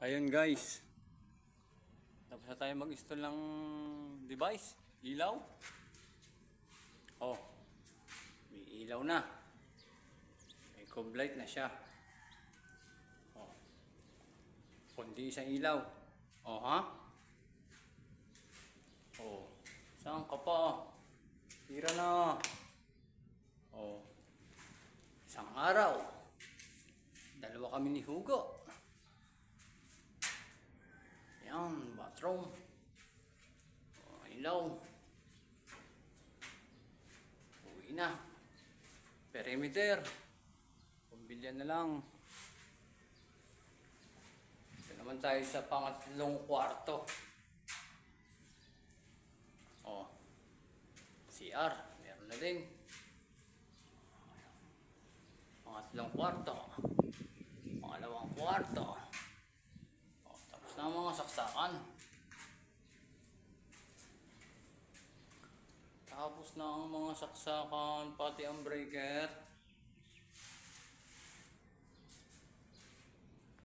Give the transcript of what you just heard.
Ayun guys, tapos na tayo mag-install ng device, ilaw. Oh, may ilaw na. May cob light na siya. Oh, kundi isang ilaw. Oh ha? Oh, saan ka pa? Tira na. Oh, isang araw. Dalawa kami ni Hugo. Yan, bathroom. Oh, ilaw. Uwi na. Perimeter. Pambilyan na lang. Ito naman tayo sa pangatlong kwarto. Oh, CR. Meron na din. Pangatlong kwarto. Pangalawang kwarto. Tapos na ang mga saksakan. Tapos na ang mga saksakan, pati ang breaker.